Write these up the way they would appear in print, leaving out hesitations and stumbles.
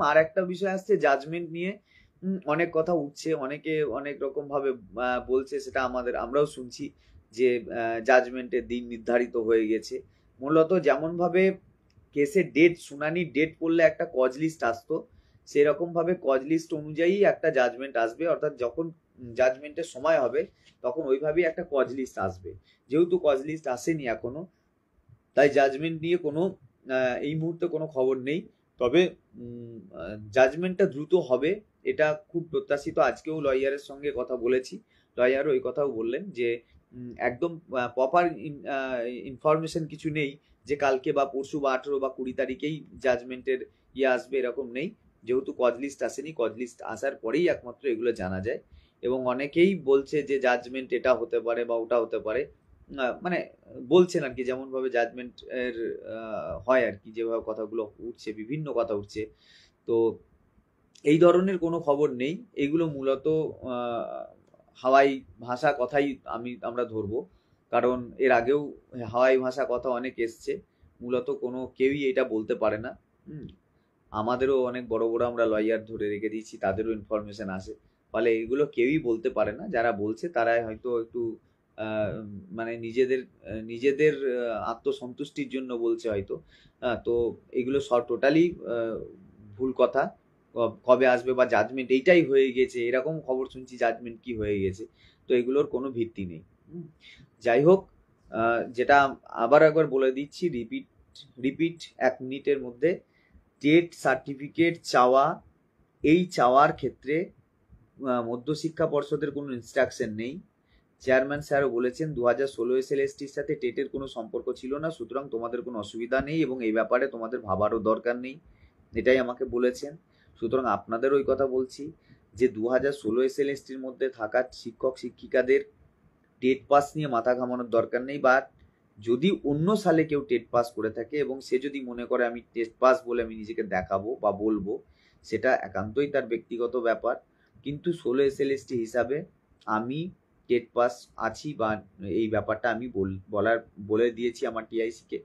আর একটা বিষয় আসছে জাজমেন্ট নিয়ে। অনেক কথা উঠছে, অনেকে অনেক রকম ভাবে বলছে, সেটা আমরাও শুনছি যে জাজমেন্টের দিন নির্ধারিত হয়ে গেছে। মূলত যেমন ভাবে কেসের ডেট, শুনানির ডেট পড়লে একটা কজ লিস্ট আসতো, সেরকম ভাবে কজ লিস্ট অনুযায়ী একটা জাজমেন্ট আসবে। অর্থাৎ যখন জাজমেন্টের সময় হবে তখন ওইভাবেই একটা কজ লিস্ট আসবে। যেহেতু কজ লিস্ট আসেনি এখনো, তাই জাজমেন্ট নিয়ে কোনো এই মুহূর্তে কোনো খবর নেই। তবে জাজমেন্টটা দ্রুত হবে, এটা খুব প্রত্যাশিত। আজকেও লয়ারের সঙ্গে কথা বলেছি, লয়ার ওই কথাও বললেন যে একদম প্রপার ইনফরমেশন কিছু নেই যে কালকে বা পরশু বা 18 বা 20 তারিখেই জাজমেন্টের আসবে, এরকম নেই। যেহেতু কজ লিস্ট আসেনি, কজ লিস্ট আসার পরেই একমাত্র এগুলো জানা যায়। এবং অনেকেই বলছে যে জাজমেন্ট এটা হতে পারে বা ওটা হতে পারে, মানে বলছেন আর কি, যেমন ভাবে জাজমেন্ট এর হয় আর কি, যেভাবে কথাগুলো উঠছে, বিভিন্ন কথা উঠছে। তো এই ধরনের কোনো খবর নেই, এগুলো মূলত হাওয়াই ভাষা কথাই আমরা ধরবো। কারণ এর আগেও হাওয়াই ভাষা কথা অনেক এসছে, মূলত কোনো কেউই এটা বলতে পারে না। আমাদেরও অনেক বড় বড় আমরা লয়ার ধরে রেখে দিয়েছি, তাদেরও ইনফরমেশন আসে। ফলে এগুলো কেউই বলতে পারে না, যারা বলছে তারাই হয়তো একটু মানে নিজেদের আত্মসন্তুষ্টির জন্য বলছে হয়তো। তো এগুলো সব টোটালি ভুল কথা। কবে আসবে বা জাজমেন্ট এইটাই হয়ে গেছে, এরকম খবর শুনছি, জাজমেন্ট কি হয়ে গেছে, তো এগুলোর কোনো ভিত্তি নেই। যাই হোক, যেটা আবার একবার বলে দিচ্ছি, রিপিট 1 মিনিটের মধ্যে, টেট সার্টিফিকেট চাওয়া, এই চাওয়ার ক্ষেত্রে মধ্যশিক্ষা পর্ষদের কোনো ইনস্ট্রাকশন নেই। চেয়ারম্যান স্যারও বলেছেন 2016 এসএলএসটির সাথে টেটের কোনো সম্পর্ক ছিল না, সুতরাং তোমাদের কোনো অসুবিধা নেই এবং এই ব্যাপারে তোমাদের ভাবারও দরকার নেই, এটাই আমাকে বলেছেন। সুতরাং আপনাদের ওই কথা বলছি যে 2016 এসএলএসটির মধ্যে থাকা শিক্ষক শিক্ষিকাদের টেট পাস নিয়ে মাথা ঘামানোর দরকার নেই। বা যদি অন্য সালে কেউ টেট পাস করে থাকে এবং সে যদি মনে করে আমি টেট পাস বলে আমি নিজেকে দেখাবো বা বলবো, সেটা একান্তই তার ব্যক্তিগত ব্যাপার। কিন্তু 16 এসএলএসটি হিসাবে আমি টেট পাস আছি, বা এই ব্যাপারটা আমি বলে দিয়েছি আমার টিআইসিকে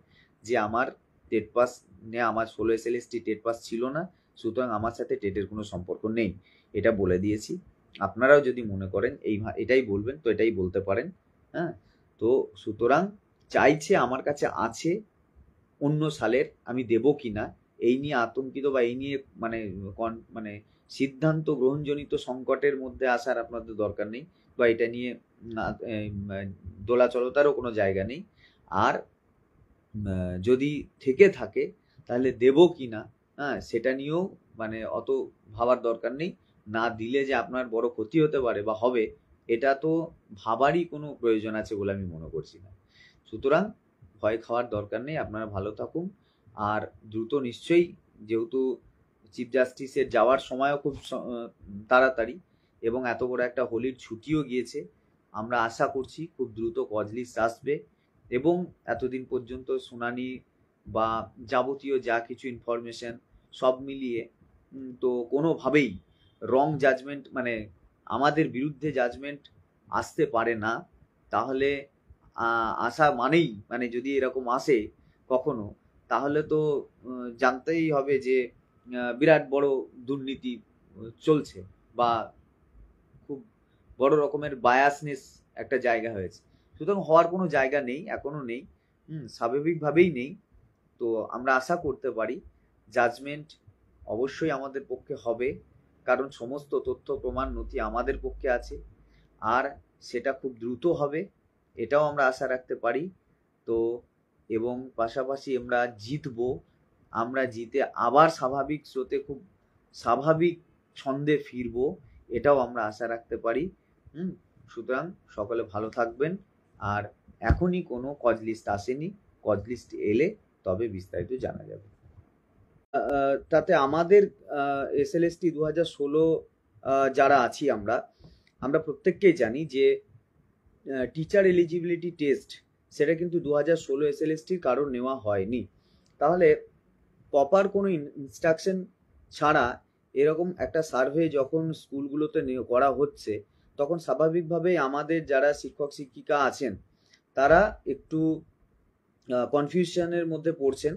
যে আমার টেট পাস নিয়ে, আমার 16 এসএলএসটি টেট পাস ছিল না, সুতরাং আমার সাথে টেটের কোনো সম্পর্ক নেই, এটা বলে দিয়েছি। আপনারাও যদি মনে করেন এটাই বলবেন, তো এটাই বলতে পারেন। হ্যাঁ, তো সুতরাং চাইছে আমার কাছে আছে, অন্য সালের আমি দেব কিনা এই নিয়ে আতঙ্কিত বা এই নিয়ে মানে সিদ্ধান্ত গ্রহণজনিত সংকটের মধ্যে আসার আপনাদের দরকার নেই, বা এটা নিয়ে দোলাচলতারও কোনো জায়গা নেই। আর যদি থেকে থাকে তাহলে দেব কিনা, হ্যাঁ, সেটা নিয়েও মানে অত ভাবার দরকার নেই। না দিলে যে আপনার বড় ক্ষতি হতে পারে বা হবে, এটা তো ভাবারই কোনো প্রয়োজন আছে বলে আমি মনে করছি না। সুতরাং ভয় খাওয়ার দরকার নেই, আপনারা ভালো থাকুন। আর দ্রুত নিশ্চয়ই, যেহেতু চিফ জাস্টিসের যাওয়ার সময়ও খুব তাড়াতাড়ি এবং এত বড় একটা হোলির ছুটিও গিয়েছে, আমরা আশা করছি খুব দ্রুত কজ লিস্ট আসবে এবং এতদিন পর্যন্ত শুনানি বা যাবতীয় যা কিছু ইনফরমেশন সব মিলিয়ে তো কোনোভাবেই রং জাজমেন্ট, মানে আমাদের বিরুদ্ধে জাজমেন্ট আসতে পারে না। তাহলে আসা মানেই, মানে যদি এরকম আসে কখনো, তাহলে তো জানতেই হবে যে বিরাট বড় দুর্নীতি চলছে বা খুব বড় রকমের বায়াসনেস একটা জায়গা হয়েছে। সুতরাং হওয়ার কোনো জায়গা নেই, এখনো নেই, স্বাভাবিকভাবেই নেই। তো আমরা আশা করতে পারি জাজমেন্ট অবশ্যই আমাদের পক্ষে হবে, কারণ সমস্ত তথ্য প্রমাণ নথি আমাদের পক্ষে আছে, আর সেটা খুব দ্রুত হবে, এটাও আমরা আশা রাখতে পারি। তো এবং পাশাপাশি আমরা জিতবো, আমরা জিতে আবার স্বাভাবিক স্রোতে খুব স্বাভাবিক ছন্দে ফিরবো, এটাও আমরা আশা রাখতে পারি। সুতরাং সকলে ভালো থাকবেন। আর এখনই কোনো কজ লিস্ট আসেনি, কজ লিস্ট এলে তবে বিস্তারিত জানা যাবে। তাতে আমাদের এসএলএসটি 2016 যারা আছি আমরা প্রত্যেককেই জানি যে টিচার এলিজিবিলিটি টেস্ট সেটা কিন্তু 2016 এসএলএসটির কারণ নেওয়া হয়নি। তাহলে প্রপার কোনো ইনস্ট্রাকশন ছাড়া এরকম একটা সার্ভে যখন স্কুলগুলোতে করা হচ্ছে, তখন স্বাভাবিকভাবেই আমাদের যারা শিক্ষক শিক্ষিকা আছেন তারা একটু কনফিউশনের মধ্যে পড়ছেন।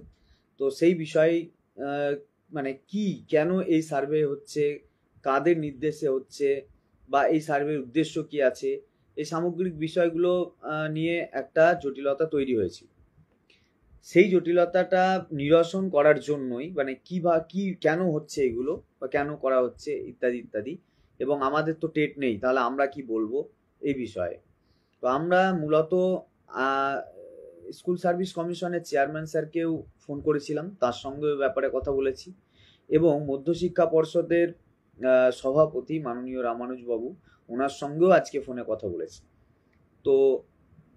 তো সেই বিষয়ে মানে কি কেন এই সার্ভে হচ্ছে, কাদের নির্দেশে হচ্ছে, বা এই সার্ভের উদ্দেশ্য কি আছে, এই সামগ্রিক বিষয়গুলো নিয়ে একটা জটিলতা তৈরি হয়েছিল। সেই জটিলতাটা নিরসন করার জন্যই মানে কি কেন হচ্ছে এগুলো বা কেন করা হচ্ছে ইত্যাদি ইত্যাদি, এবং আমাদের তো টেট নেই, তাহলে আমরা কি বলবো এই বিষয়ে। তো আমরা মূলত স্কুল সার্ভিস কমিশনের চেয়ারম্যান স্যারকেও ফোন করেছিলাম, তার সঙ্গে ব্যাপারে কথা বলেছি, এবং মধ্যশিক্ষা পর্ষদের সভাপতি মাননীয় রামানুজবাবু, ওনার সঙ্গেও আজকে ফোনে কথা বলেছি। তো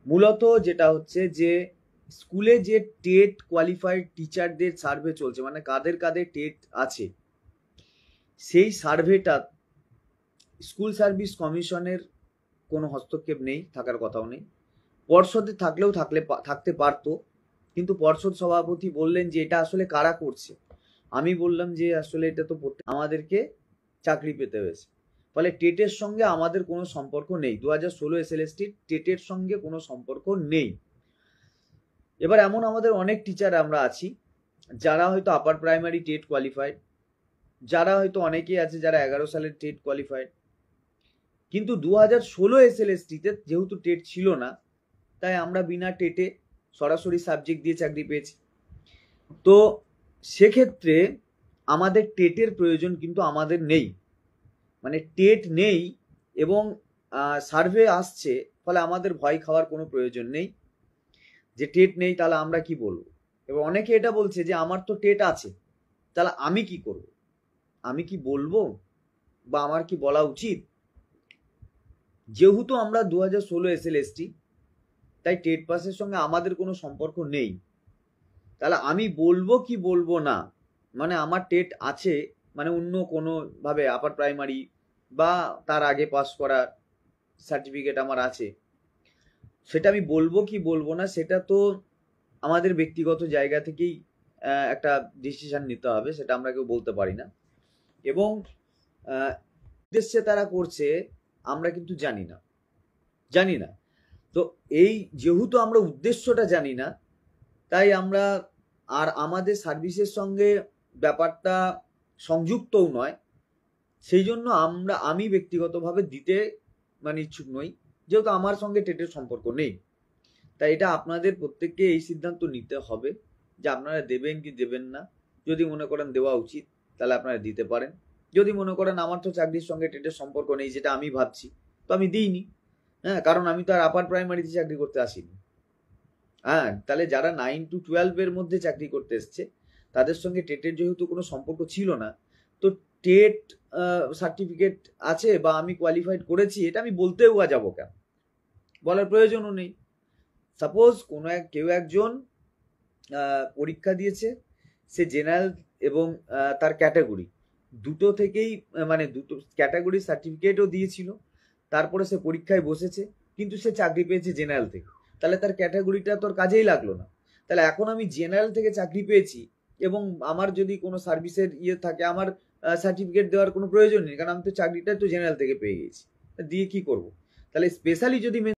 মূলত যেটা হচ্ছে যে স্কুলে যে টেট কোয়ালিফাইড টিচারদের সার্ভে চলছে, মানে কাদের কাদের টেট আছে, সেই সার্ভেটা স্কুল সার্ভিস কমিশনের কোনো হস্তক্ষেপ নেই, থাকার কথাও নেই। পর্ষদে থাকলেও থাকতে পারতো, কিন্তু পর্ষদ সভাপতি বললেন যে এটা আসলে কারা করছে। আমি বললাম যে আসলে এটা তো আমাদেরকে চাকরি পেতে হয়েছে, ফলে টেটের সঙ্গে আমাদের কোনো সম্পর্ক নেই। 2016 SLST টেটের সঙ্গে কোনো সম্পর্ক নেই। এবার এমন আমাদের অনেক টিচার আমরা আছি যারা হয়তো আপার প্রাইমারি টেট কোয়ালিফাইড, যারা হয়তো অনেকেই আছে যারা 11 সালের টেট কোয়ালিফাইড, কিন্তু 2016 SLST-তে যেহেতু টেট ছিল না, তাই আমরা বিনা টেটে সরাসরি সাবজেক্ট দিয়ে চাকরি পেয়েছি। তো সেক্ষেত্রে আমাদের টেটের প্রয়োজন কিন্তু আমাদের নেই, মানে টেট নেই এবং সার্ভে আসছে, ফলে আমাদের ভয় খাওয়ার কোনো প্রয়োজন নেই যে টেট নেই তাহলে আমরা কি বলবো। এবার অনেকে এটা বলছে যে আমার তো টেট আছে, তাহলে আমি কি করব, আমি কি বলবো বা আমার কি বলা উচিত। যেহেতু আমরা 2016 SLST, তাই টেট পাসের সঙ্গে আমাদের কোনো সম্পর্ক নেই, তাহলে আমি বলবো কি বলবো না, মানে আমার টেট আছে মানে অন্য কোনো ভাবে আপার প্রাইমারি বা তার আগে পাস করার সার্টিফিকেট আমার আছে, সেটা আমি বলবো কি বলবো না, সেটা তো আমাদের ব্যক্তিগত জায়গা থেকেই একটা ডিসিশন নিতে হবে, সেটা আমরা কেউ বলতে পারি না। এবং উদ্দেশ্যে তারা করছে আমরা কিন্তু জানি না। তো এই যেহেতু আমরা উদ্দেশ্যটা জানি না, তাই আমরা আর আমাদের সার্ভিসের সঙ্গে ব্যাপারটা সংযুক্তও নয়, সেই জন্য আমি ব্যক্তিগতভাবে দিতে মানে ইচ্ছুক নই, যেহেতু আমার সঙ্গে টেটের সম্পর্ক নেই। তাই এটা আপনাদের প্রত্যেককে এই সিদ্ধান্ত নিতে হবে যে আপনারা দেবেন কি দেবেন না। যদি মনে করেন দেওয়া উচিত তাহলে আপনারা দিতে পারেন, যদি মনে করেন আমার তো চাকরির সঙ্গে টেটের সম্পর্ক নেই যেটা আমি ভাবছি, তো আমি দিইনি। হ্যাঁ, কারণ আমি তো আর আপার প্রাইমারিতে চাকরি করতে আসিনি। হ্যাঁ, তাহলে যারা 9 to 12 এর মধ্যে চাকরি করতে এসছে তাদের সঙ্গে টেটের যেহেতু কোনো সম্পর্ক ছিল না, তো টেট সার্টিফিকেট আছে বা আমি কোয়ালিফাইড করেছি এটা আমি বলতেও যাবো কেন, বলার প্রয়োজনও নেই। সাপোজ কেউ একজন পরীক্ষা দিয়েছে, সে জেনারেল এবং তার ক্যাটাগরি দুটো থেকেই মানে দুটো ক্যাটাগরি সার্টিফিকেটও দিয়েছিল, তারপরে সে পরীক্ষায় বসেছে কিন্তু সে চাকরি পেয়েছে জেনারেল থেকে, তাহলে তার ক্যাটাগরিটা তোর কাজেই লাগলো না। তাহলে এখন আমি জেনারেল থেকে চাকরি পেয়েছি এবং আমার যদি কোনো সার্ভিসের থাকে, আমার সার্টিফিকেট দেওয়ার কোনো প্রয়োজন নেই, কারণ আমি তো চাকরিটা তো জেনারেল থেকে পেয়ে গেছি, দিয়ে কি করব। তাহলে স্পেশালি যদি